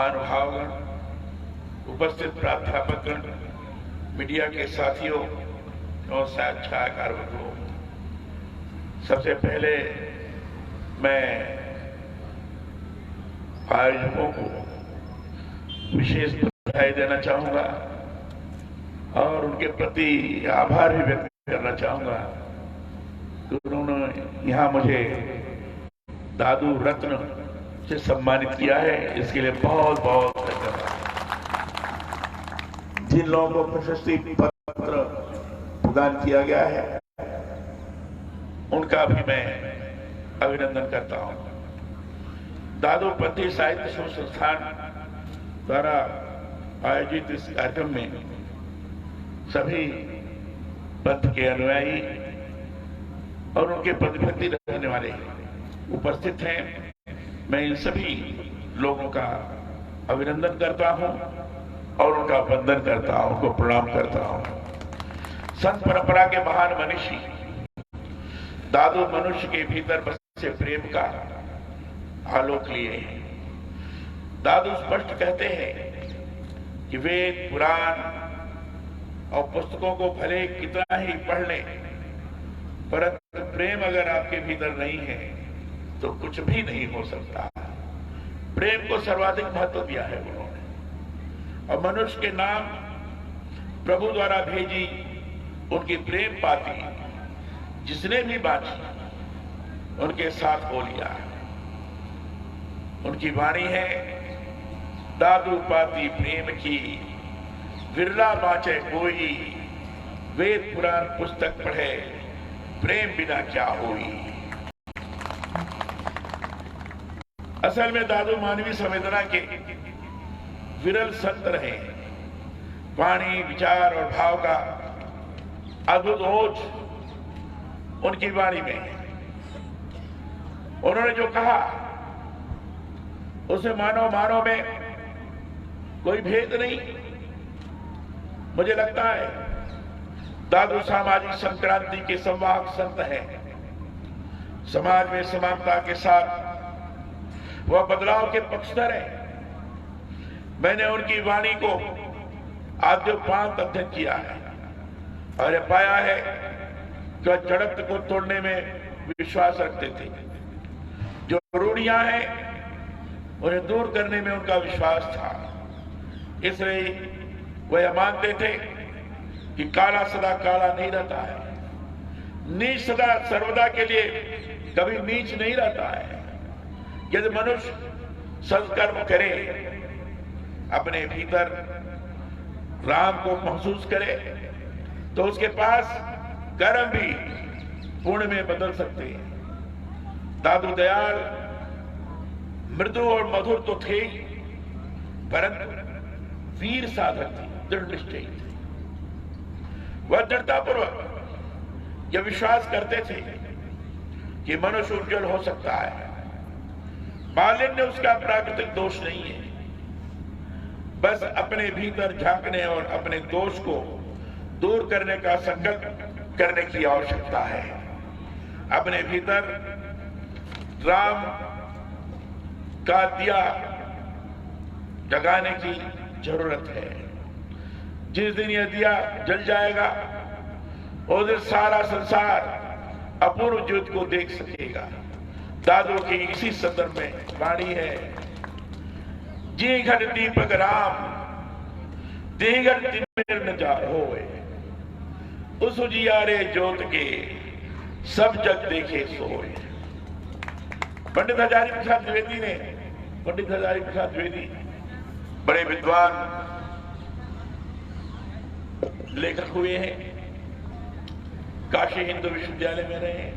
महानुभावगण, उपस्थित प्राध्यापकगण, मीडिया के साथियों और छायाकार बंधुओं, सबसे पहले मैं आयोजकों को विशेष बधाई देना चाहूंगा और उनके प्रति आभार भी व्यक्त करना चाहूंगा कि उन्होंने यहाँ मुझे दादू रत्न से सम्मानित किया है। इसके लिए बहुत बहुत धन्यवाद। जिन लोगों को प्रशस्ति पत्र प्रदान किया गया है उनका भी मैं अभिनंदन करता हूं। दादू पंथी साहित्य शोध संस्थान द्वारा आयोजित इस कार्यक्रम में सभी पंथ के अनुयायी और उनके प्रतिभक्ति रखने वाले उपस्थित हैं। मैं इन सभी लोगों का अभिनंदन करता हूं और उनका वंदन करता हूं, उनको प्रणाम करता हूं। संत परंपरा के महान मनीषी दादू मनुष्य के भीतर बसे प्रेम का आलोक लिए हैं। दादू स्पष्ट कहते हैं कि वेद, पुराण और पुस्तकों को भले कितना ही पढ़ लें, परंतु प्रेम अगर आपके भीतर नहीं है तो कुछ भी नहीं हो सकता। प्रेम को सर्वाधिक महत्व दिया है उन्होंने, और मनुष्य के नाम प्रभु द्वारा भेजी उनकी प्रेम पाती जिसने भी बांटी उनके साथ हो लिया। उनकी वाणी है, दादू पाती प्रेम की, विरला बाँचे कोई, वेद पुराण पुस्तक पढ़े, प्रेम बिना क्या होई। असल में दादू मानवीय संवेदना के विरल संत रहे। वाणी, विचार और भाव का अद्भुत ओज उनकी वाणी में है। उन्होंने जो कहा उसे मानव मानव में कोई भेद नहीं। मुझे लगता है दादू सामाजिक संक्रांति के संवाहक संत हैं। समाज में समानता के साथ वह बदलाव के पक्षधर है। मैंने उनकी वाणी को आद्योपांत अध्ययन किया है और यह पाया है कि वह जड़त्व को तोड़ने में विश्वास रखते थे। जो रूढ़ियां हैं उन्हें दूर करने में उनका विश्वास था। इसलिए वह यह मानते थे कि काला सदा काला नहीं रहता है, नीच सदा सर्वदा के लिए कभी नीच नहीं रहता है। यदि मनुष्य सत्कर्म करे, अपने भीतर राम को महसूस करे, तो उसके पास कर्म भी पुण्य में बदल सकते हैं। दादू दयाल, मृदु और मधुर तो थे, परंतु वीर साधक थे, दृढ़ निश्चयी थे। वह दृढ़तापूर्वक यह विश्वास करते थे कि मनुष्य उज्जवल हो सकता है। मालिन्य उसका प्राकृतिक दोष नहीं है, बस अपने भीतर झांकने और अपने दोष को दूर करने का संकल्प करने की आवश्यकता है। अपने भीतर राम का दिया जगाने की जरूरत है। जिस दिन यह दिया जल जाएगा उस दिन सारा संसार अपूर्व ज्योति को देख सकेगा। दादू की इसी संदर्भ में वाणी है, जी घर दीपक राम, दीगर तिमिर न जा होए, उस उजियारे ज्योत के सब जग देखे सोए। पंडित हजारी प्रसाद द्विवेदी ने, पंडित हजारी प्रसाद द्विवेदी बड़े विद्वान लेखक हुए हैं, काशी हिंदू विश्वविद्यालय में रहे।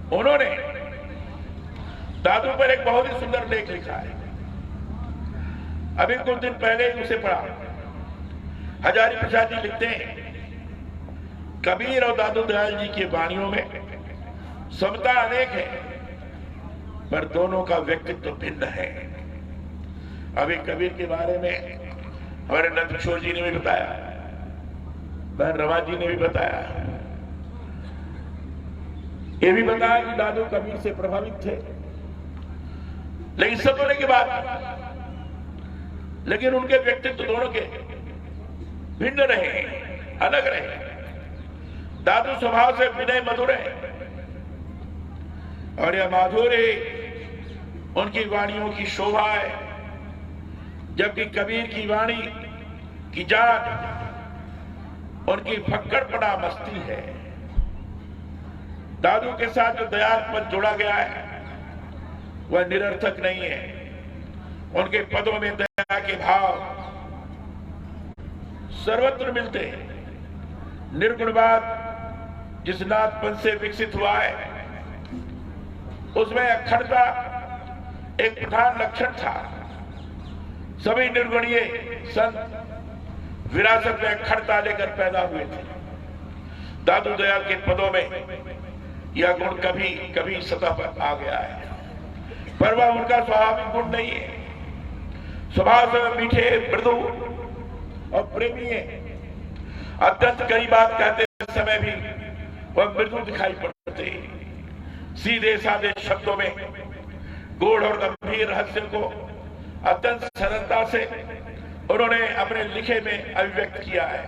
उन्होंने दादू पर एक बहुत ही सुंदर लेख लिखा है। अभी कुछ दिन पहले ही उसे पढ़ा। हजारी प्रसाद जी लिखते हैं, कबीर और दादू दयाल जी की वाणियों में समता अनेक है, पर दोनों का व्यक्तित्व भिन्न है। अभी कबीर के बारे में हमारे नंद किशोर जी ने भी बताया, बहन रमा जी ने भी बताया, ये भी बताया कि दादू कबीर से प्रभावित थे। लेकिन सब होने के बाद लेकिन उनके व्यक्तित्व दोनों के भिन्न रहे, अलग रहे। दादू स्वभाव से विनय मधुर है और यह माधुर्य उनकी वाणियों की शोभा है, जबकि कबीर की वाणी की जान उनकी फक्कड़पना मस्ती है। दादू के साथ जो दयात्मक जोड़ा गया है वह निरर्थक नहीं है। उनके पदों में दया के भाव सर्वत्र मिलते हैं। निर्गुणवाद जिस नाथपन से विकसित हुआ है उसमें अखंडता एक प्रधान लक्षण था। सभी निर्गुणीय संत विरासत में अखंडता लेकर पैदा हुए थे। दादू दयाल के पदों में यह गुण कभी कभी सतह पर आ गया है, पर वह उनका स्वाभाविक गुण नहीं है। स्वभाव से मीठे, मृदु और प्रेमी है। अत्यंत कड़ी बात कहते समय भी वह मृदु दिखाई पड़ते हैं। सीधे साधे शब्दों में गूढ़ और गंभीर रहस्य को अत्यंत सरलता से उन्होंने अपने लिखे में अभिव्यक्त किया है।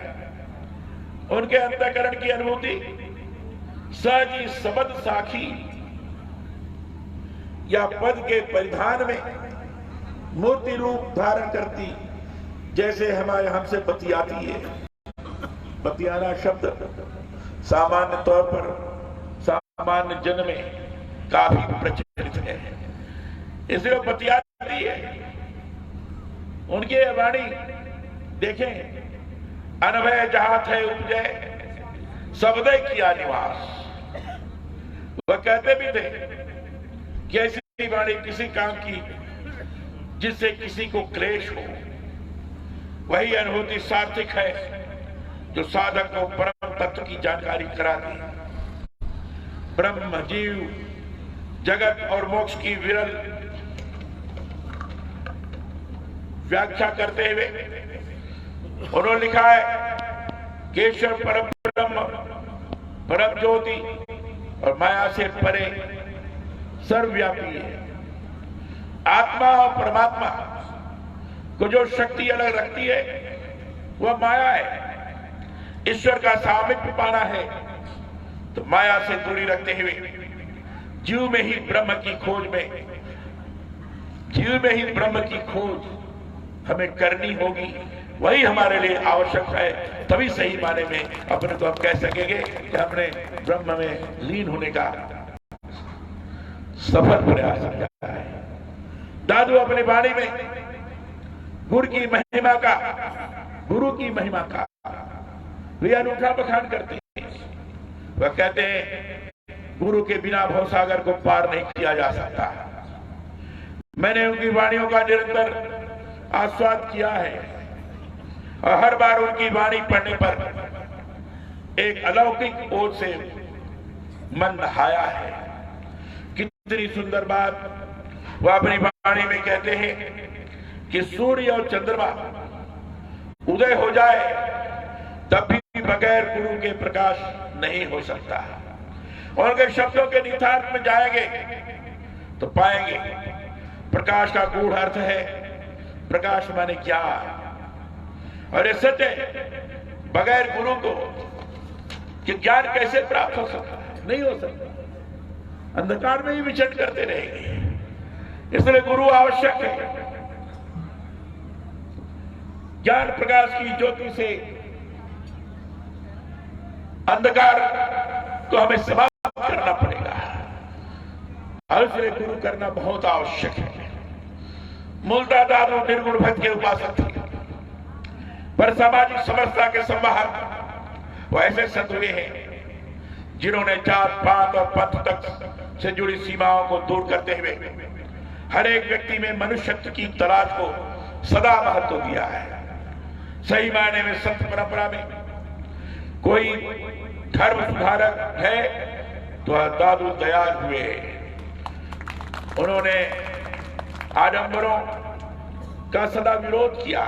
उनके अंतःकरण की अनुभूति सहजी सबद साखी या पद के परिधान में मूर्ति रूप धारण करती, जैसे हमारे हमसे बतियाती है। बतियाना शब्द सामान्य तौर पर सामान्य जन में काफी प्रचलित है, इसलिए बतियाती है। उनकी वाणी देखें, अनभय जहां थे उपजय सबदय किया निवास। वह कहते भी थे कि ऐसी वाणी किसी काम की जिससे किसी को क्लेश हो। वही अनुभूति सार्थक है जो साधक को परम तत्व की जानकारी कराती। ब्रह्म, जीव, जगत और मोक्ष की विरल व्याख्या करते हुए उन्होंने लिखा है कि ईश्वर परम ब्रह्म, परम ज्योति और माया से परे सर्वव्यापी है। आत्मा और परमात्मा को जो शक्ति अलग रखती है वह माया है। ईश्वर का सामिप्य पाना है तो माया से दूरी रखते हुए जीव में ही ब्रह्म की खोज हमें करनी होगी। वही हमारे लिए आवश्यक है, तभी सही माने में अपने को हम कह सकेंगे कि हमने ब्रह्म में लीन होने का सफल प्रयास किया है। दादू अपनी वाणी में गुरु की महिमा का वे अनूठा बखान करते हैं। वह कहते हैं, गुरु के बिना भवसागर को पार नहीं किया जा सकता। मैंने उनकी वाणियों का निरंतर आस्वाद किया है और हर बार उनकी वाणी पढ़ने पर एक अलौकिक ओज से मन नहाया है। कितनी सुंदर बात वह अपनी वाणी में कहते हैं कि सूर्य और चंद्रमा उदय हो जाए तब भी बगैर गुरु के प्रकाश नहीं हो सकता। और अगर शब्दों के निहितार्थ में जाएंगे तो पाएंगे प्रकाश का गूढ़ अर्थ है। प्रकाश माने क्या? और ये सत्य बगैर गुरु को कि ज्ञान कैसे प्राप्त हो सकता है? नहीं हो सकता। अंधकार में ही विचरण करते रहेंगे। इसलिए गुरु आवश्यक है। ज्ञान प्रकाश की ज्योति से अंधकार को हमें समाप्त करना पड़ेगा। इसलिए गुरु करना बहुत आवश्यक है। मूलतः दादू निर्गुण भक्त के उपासक थे, पर सामाजिक समरसता के संवाहक वो ऐसे संत हुए हैं जिन्होंने जात पात और पंथ तक से जुड़ी सीमाओं को दूर करते हुए हर एक व्यक्ति में मनुष्यत्व की तलाश को सदा महत्व दिया है। सही मायने में संत परंपरा में कोई धर्म सुधारक है तो दादू दयाल हुए। उन्होंने आडंबरों का सदा विरोध किया,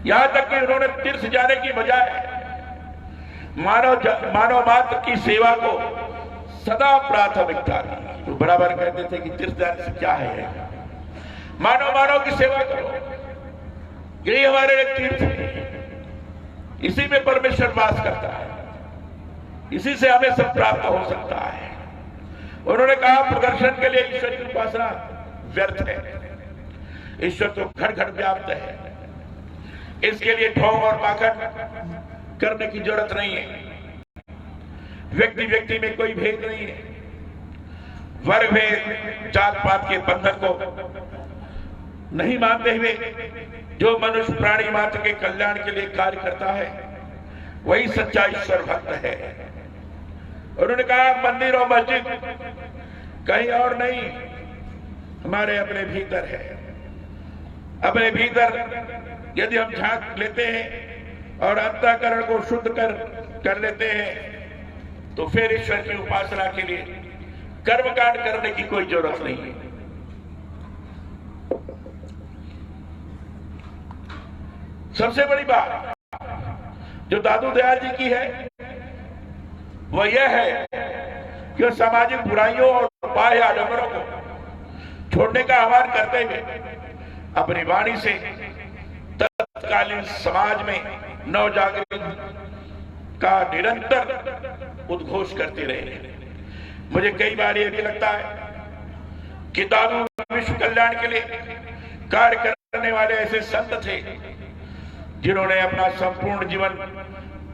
यहां तक कि उन्होंने तीर्थ जाने की बजाय मानव मात्र की सेवा को सदा प्राथमिकता दी। तो बराबर कहते थे कि तीर्थ जाने से क्या है, मानव की सेवा करो। यही हमारे लिए तीर्थ है, इसी में परमेश्वर वास करता है, इसी से हमें सब प्राप्त हो सकता है। उन्होंने कहा प्रदर्शन के लिए ईश्वर की उपासना व्यर्थ है, ईश्वर तो घर घर व्याप्त है, इसके लिए ढोंग और पाखंड करने की जरूरत नहीं है। व्यक्ति व्यक्ति में कोई भेद नहीं है, वर्ग भेद जात पात के बंधन को नहीं मानते हुए जो मनुष्य प्राणी मात्र के कल्याण के लिए कार्य करता है वही सच्चा ईश्वर भक्त है। उन्होंने कहा मंदिर और मस्जिद कहीं और नहीं, हमारे अपने भीतर है। अपने भीतर यदि हम झांक लेते हैं और अंतःकरण को शुद्ध कर लेते हैं तो फिर ईश्वर की उपासना के लिए कर्मकांड करने की कोई जरूरत नहीं है। सबसे बड़ी बात जो दादू दयाल जी की है वह यह है कि सामाजिक बुराइयों और बाह्य आडंबरों को छोड़ने का आह्वान करते हुए अपनी वाणी से तत्कालीन समाज में नवजागृति का निरंतर उद्घोष करते रहे। मुझे कई बार यह भी लगता है कि दादू विश्व कल्याण के लिए कार्य करने वाले ऐसे संत थे जिन्होंने अपना संपूर्ण जीवन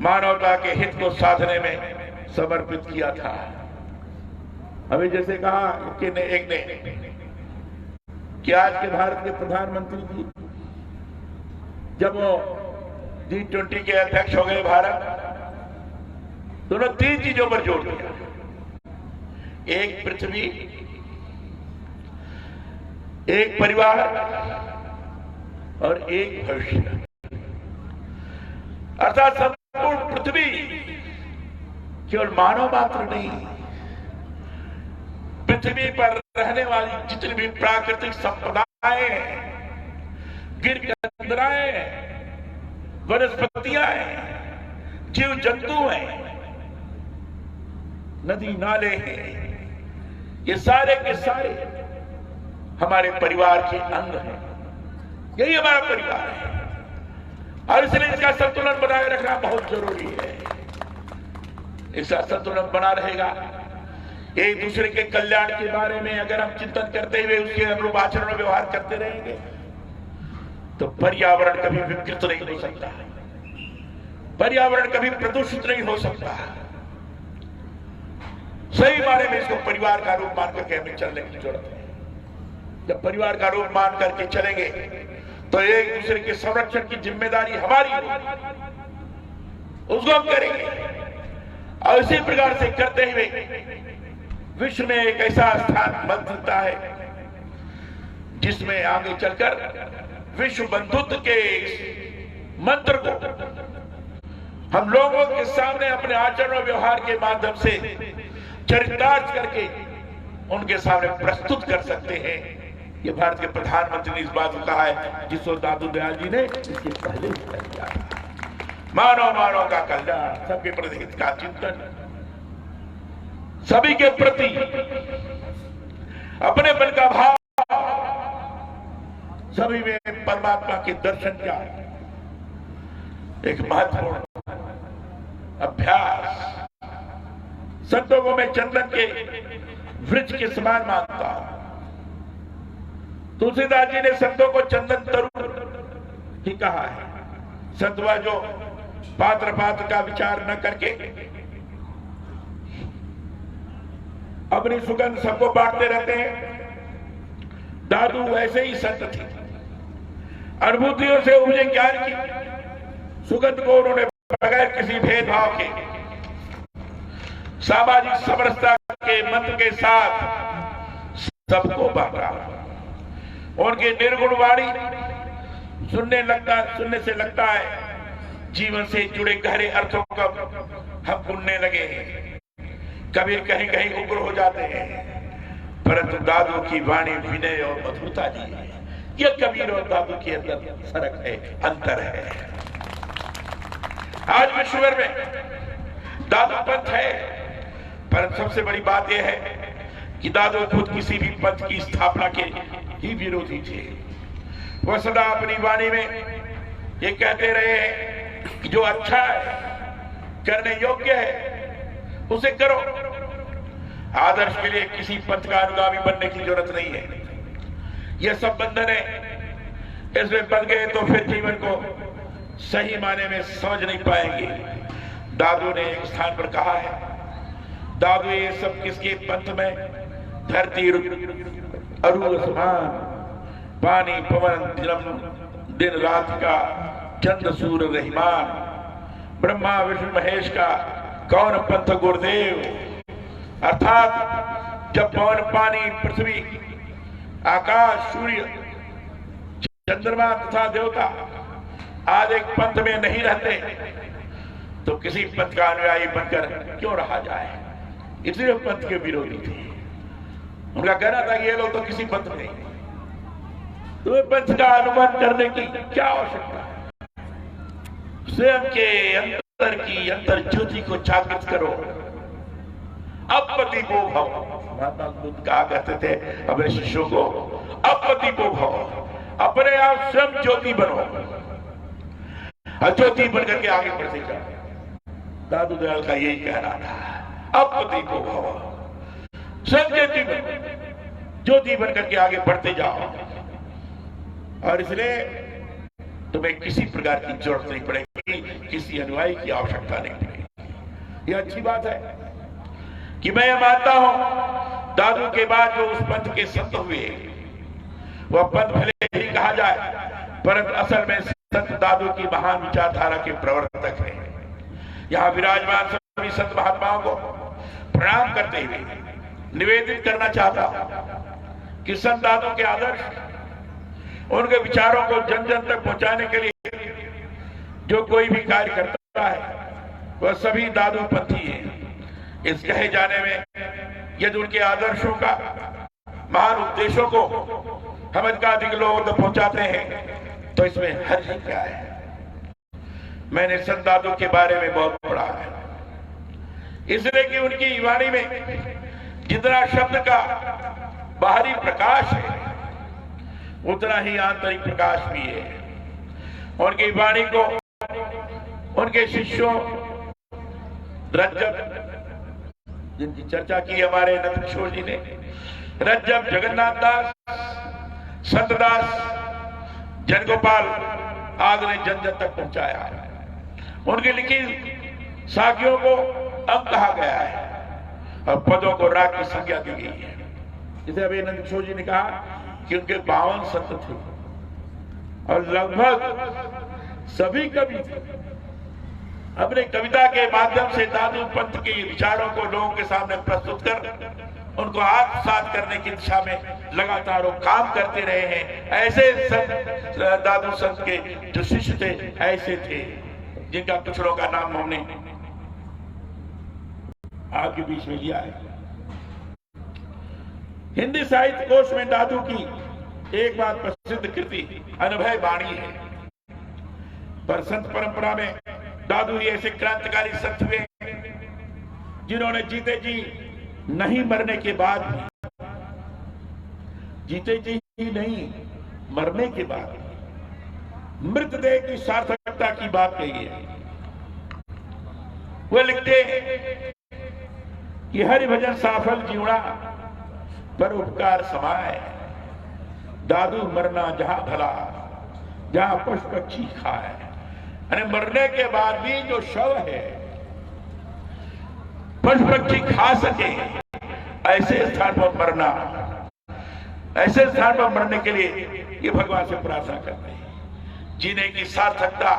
मानवता के हित को साधने में समर्पित किया था। अभी जैसे कहा एक ने कि आज के भारत के प्रधानमंत्री जी जब वो G20 के अध्यक्ष हो गए भारत, तो उन्होंने 3 चीजों पर जोर दिया। एक पृथ्वी, एक परिवार और एक भविष्य। अर्थात संपूर्ण पृथ्वी केवल मानव मात्र नहीं, पृथ्वी पर रहने वाली जितनी भी प्राकृतिक संपदाएं, गिरगंधराएं, वनस्पतियां हैं, जीव जंतु हैं, नदी नाले हैं, ये सारे के सारे हमारे परिवार के अंग हैं। यही हमारा परिवार है और इसलिए इसका संतुलन बनाए रखना बहुत जरूरी है। इसका संतुलन बना रहेगा, एक दूसरे के कल्याण के बारे में अगर हम चिंतन करते हुए उसके अनुरूप आचरण और व्यवहार करते रहेंगे तो पर्यावरण कभी विकृत नहीं हो सकता, पर्यावरण कभी प्रदूषित नहीं हो सकता। सही माने में इसको परिवार का रूप मान करके हमें चलने की जरूरत है। जब परिवार का रूप मान करके चलेंगे तो एक दूसरे के संरक्षण की जिम्मेदारी हमारी होगी, उसको हम करेंगे और इसी प्रकार से करते हुए विश्व में एक ऐसा स्थान बन सकता है जिसमें आगे चलकर विश्व बंधुत्व के मंत्र को हम लोगों के सामने अपने आचरण और व्यवहार के माध्यम से चरितार्थ करके उनके सामने प्रस्तुत कर सकते हैं। ये भारत के प्रधानमंत्री ने इस बात को कहा है जिसको दादू दयाल जी ने इसके पहले ही किया था। मानव का कल्याण, सबके प्रति हित का चिंतन, सभी के प्रति अपने मन का भाव, सभी में परमात्मा के दर्शन का एक महत्वपूर्ण अभ्यास। संतों को मैं चंदन के वृक्ष के समान मानता हूं। तुलसीदास जी ने संतों को चंदन तरुण ही कहा है। संतवा जो पात्र का विचार न करके अपनी सुगंध सबको बांटते रहते हैं। दादू ऐसे ही संत थे, अनुभूतियों से उपजे ज्ञान की सुगंध को उन्होंने बगैर किसी भेदभाव के सामाजिक समरसता के मंत्र के साथ सबको बांटा। उनकी निर्गुण वाणी सुनने से लगता है जीवन से जुड़े गहरे अर्थों का हम सुनने लगे हैं। कबीर कहीं कहीं उग्र हो जाते हैं, परंतु दादू की वाणी विनय और मधुरता जी है। यह कबीर और दादू के अंदर फर्क है, अंतर है। आज विश्व भर में दादू पंथ है, पर सबसे बड़ी बात यह है कि दादू खुद किसी भी पंथ की स्थापना के ही विरोधी थे। वह सदा अपनी वाणी में ये कहते रहे कि जो अच्छा है, करने योग्य है, उसे करो। आदर्श के लिए किसी पंथ का अनुगामी बनने की जरूरत नहीं है। ये सब बंधन है, इसमें बंध गए तो फिर जीवन को सही माने में समझ नहीं पाएंगे। दादू ने एक स्थान पर कहा है, दादू ये सब किसके पंथ में, धरती अरू समान, पानी पवन दिन रात का, चंद्र सूर्य रहमान, ब्रह्मा विष्णु महेश का कौन पंथ गुरुदेव। अर्थात जब पवन पानी पृथ्वी आकाश सूर्य चंद्रमा तथा देवता आज एक पंथ में नहीं रहते तो किसी पंथ का अनुयायी बनकर क्यों रहा जाए। इसलिए पंथ के विरोधी थे। उनका कहना था कि ये लोग तो किसी पंथ में नहीं, तुम्हें पंथ का अनुमान करने की क्या आवश्यकता है। स्वयं के अंतर की अंतर ज्योति को जागृत करो। अपति को भव, महात्मा बुद्ध कहा करते थे अपने शिष्यों को, अपति को भव, अपने आप स्वयं ज्योति बनो, ज्योति बनकर के आगे बढ़ते जाओ। दादू दयाल का यही कहना था, अपति को भव, स्वयं ज्योति बनो, ज्योति बनकर के आगे बढ़ते जाओ। और इसलिए तुम्हें किसी प्रकार की जरूरत नहीं पड़ेगी, किसी अनुयायी की आवश्यकता नहीं पड़ेगी। यह अच्छी बात है कि मैं यह मानता हूं दादू के बाद जो उस पंथ के संत हुए, वह पंथ भले ही कहा जाए, परंतु असल में संत दादू की महान विचारधारा के प्रवर्तक हैं। यहां विराजमान सभी संत महात्माओं को प्रणाम करते हुए निवेदित करना चाहता हूं कि संत दादू के आदर्श, उनके विचारों को जन जन तक पहुंचाने के लिए जो कोई भी कार्य करता है वह सभी दादू पंथी हैं। इस कहे जाने में यदि उनके आदर्शों का, महान उपदेशों को हम अधिक लोगों तक पहुंचाते हैं तो इसमें हर्ज क्या है। मैंने संत दादू के बारे में बहुत पढ़ा है, इसलिए कि उनकी वाणी में जितना शब्द का बाहरी प्रकाश है उतना ही आंतरिक प्रकाश भी है। उनकी वाणी को उनके शिष्यों रज्जब, जिनकी चर्चा की हमारे नंद किशोर जी ने, रज्जब, जगन्नाथ दास, संत दास, जनगोपाल आदि ने जन जन तक पहुंचाया। उनकी लिखी साखियों को अंग कहा गया है और पदों को राग की संज्ञा दी गई है। जैसे अभी नंद किशोर जी ने कहा कि उनके 52 संत थे और लगभग सभी कवि अपने कविता के माध्यम से दादू पंथ के विचारों को लोगों के सामने प्रस्तुत कर उनको आत्मसात करने की दिशा में लगातार वो काम करते रहे हैं। ऐसे संत, दादू संत के जो शिष्य थे ऐसे थे जिनका कुछ लोगों का नाम हमने आपके बीच में लिया है। हिंदी साहित्य कोश में दादू की एक बात प्रसिद्ध कृति अनुभय वाणी है, पर संत परंपरा में दादू ही ऐसे क्रांतिकारी संत हुए जिन्होंने जीते जी नहीं मरने के बाद भी, जीते जी ही नहीं मरने के बाद मृतदेह की सार्थकता की बात कही है। वे लिखते हैं कि हरि भजन साफल जीवना पर उपकार समाए, दादू मरना जहां भला जहां पशु पक्षी खाए। यानी मरने के बाद भी जो शव है पशु पक्षी खा सके, ऐसे स्थान पर मरना, ऐसे स्थान पर मरने के लिए ये भगवान से प्रार्थना करते हैं। जीने की सार्थकता,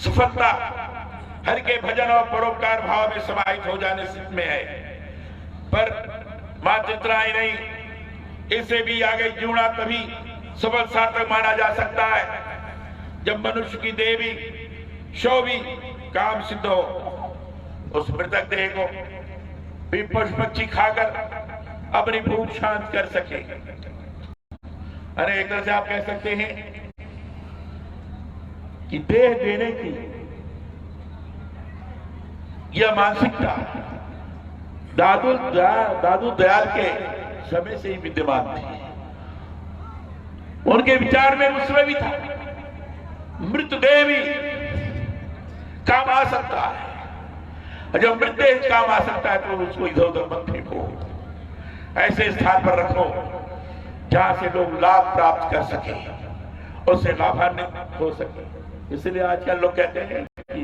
सफलता हरि के भजन और परोपकार भाव में समाहित हो जाने में है। पर मात्र इतना ही नहीं, इससे भी आगे जीवना तभी सफल सार्थक माना जा सकता है जब मनुष्य की देह भी, शव भी काम सिद्ध हो। उस मृतक देह को भी पशु पक्षी खाकर अपनी भूख शांत कर सके। अरे एक तरह से आप कह सकते हैं कि देह देने की यह मानसिकता दादू दयाल के समय से ही विद्यमान थी। उनके विचार में उस समय भी था, मृतदेह भी काम आ सकता है। जब मृतदेह काम आ सकता है तो उसको इधर उधर मत फेंको, ऐसे स्थान पर रखो जहां से लोग लाभ प्राप्त कर सके, उससे लाभान्वित हो सके। इसलिए आजकल लोग कहते हैं कि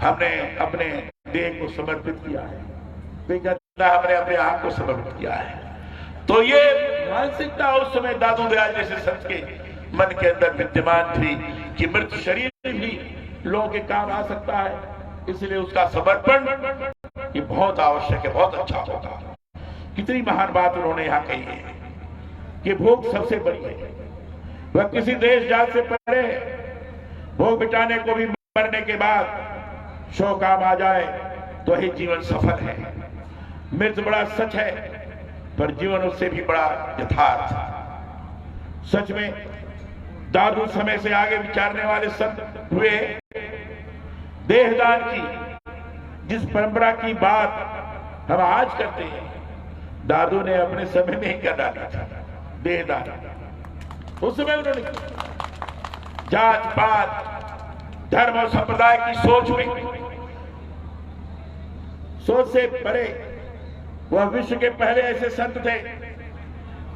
हमने अपने देह को समर्पित किया है, कोई कहता है हमने अपने आप को समर्पित किया है। तो ये मानसिकता उस समय दादू दयाल जैसे संत के मन के अंदर विद्यमान थी कि मृत शरीर भी लोगों के काम आ सकता है, इसलिए उसका समर्पण ये बहुत आवश्यक है, बहुत अच्छा होगा। कितनी महान बात उन्होंने यहाँ कही है कि भोग सबसे बड़ी है, वह किसी देश जात से परे है। भोग मिटाने को भी मरने के बाद शो काम आ जाए तो ही जीवन सफल है। मृत बड़ा सच है, पर जीवन उससे भी बड़ा यथार्थ। सच में दादू समय से आगे विचारने वाले संत हुए। देहदान की जिस परंपरा की बात हम आज करते हैं, दादू ने अपने समय में ही कर डाला था। देहदान उस समय उन्होंने जात पात धर्म और संप्रदाय की सोच से परे वह विश्व के पहले ऐसे संत थे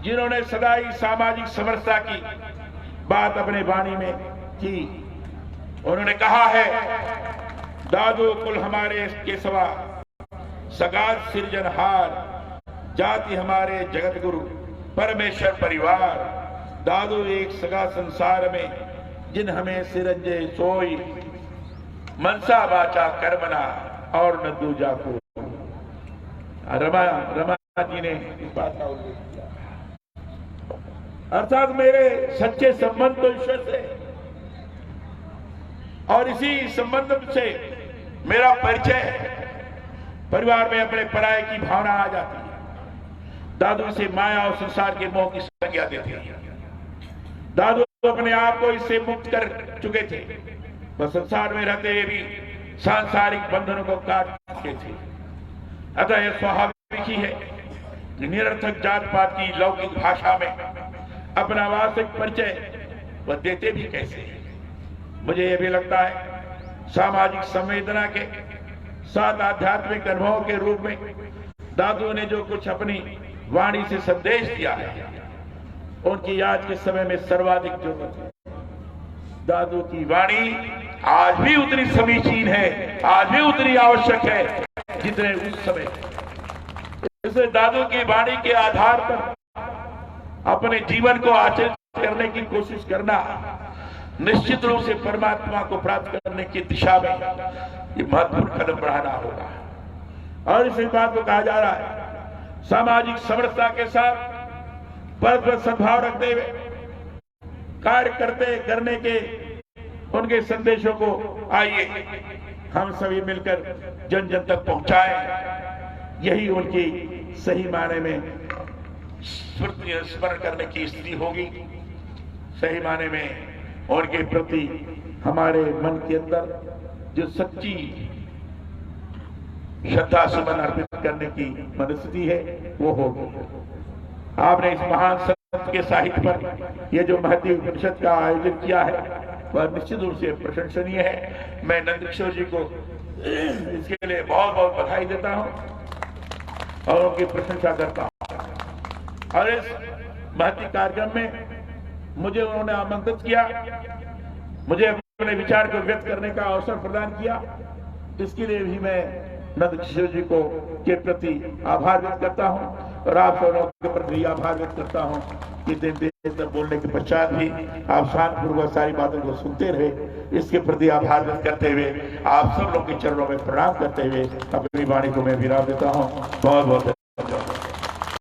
जिन्होंने सदा ही सामाजिक समरसता की बात अपने वाणी में की। उन्होंने कहा है, दादू कुल हमारे के सवा सगात सिरजनहार, जाति हमारे जगत गुरु परमेश्वर परिवार। दादू एक सगा संसार में जिन हमें सिरंजे सोई, मनसा वाचा कर्मना और न दूजा को। रमा जी ने इस बात का उल्लेख किया। अर्थात मेरे सच्चे संबंध तो ईश्वर से, और इसी संबंध से मेरा परिचय है। परिवार में अपने पराये की भावना आ जाती है। दादू से माया और संसार के मोह की संज्ञा देते हैं। दादू अपने आप को इससे मुक्त कर चुके थे, वह संसार में रहते हुए भी सांसारिक बंधनों को काट चुके थे। अतः यह स्वाभाविक ही है कि निरर्थक जात पात की लौकिक भाषा में अपना वास्तविक परिचय वह देते भी कैसे हैं। मुझे यह भी लगता है सामाजिक संवेदना के साथ आध्यात्मिक अनुभव के रूप में दादू ने जो कुछ अपनी वाणी से संदेश दिया है, उनकी आज के समय में सर्वाधिक जरूरत है। दादू की वाणी आज भी उतनी समीचीन है, आज भी उतनी आवश्यक है जितने उस समय। इसलिए दादू की वाणी के आधार पर अपने जीवन को आचरित करने की कोशिश करना, निश्चित रूप से परमात्मा को प्राप्त करने की दिशा में ये महत्वपूर्ण कदम बढ़ाना होगा। और इस बात को कहा जा रहा है, सामाजिक समरसता के साथ परस्पर सद्भाव रखते हुए कार्य करने के उनके संदेशों को आइए हम सभी मिलकर जन जन तक पहुंचाएं। यही उनकी सही मायने में स्मरण करने की स्थिति होगी। सही मायने में उनके प्रति हमारे मन के अंदर जो सच्ची श्रद्धा सुमन अर्पित करने की मनस्थिति है वो होगी। आपने इस महान संत के साहित्य पर यह जो महती उपनिषद का आयोजन किया है वह निश्चित रूप से प्रशंसनीय है। मैं नंदकिशोर जी को इसके लिए बहुत बहुत बधाई देता हूं और उनकी प्रशंसा करता हूं। और इस महती कार्यक्रम में मुझे उन्होंने आमंत्रित किया, मुझे अपने विचार को व्यक्त करने का अवसर प्रदान किया, इसके लिए भी मैं नंदकिशोर जी को के प्रति आभार व्यक्त करता हूं और आप सबों के प्रति आभार व्यक्त करता हूं कि दिन देर बोलने के पश्चात भी आप शांतिपूर्वक सारी बातों को सुनते रहे। इसके प्रति आभार व्यक्त करते हुए आप सब लोग के चरणों में प्रणाम करते हुए अपनी वाणी को मैं विराम देता हूं। बहुत बहुत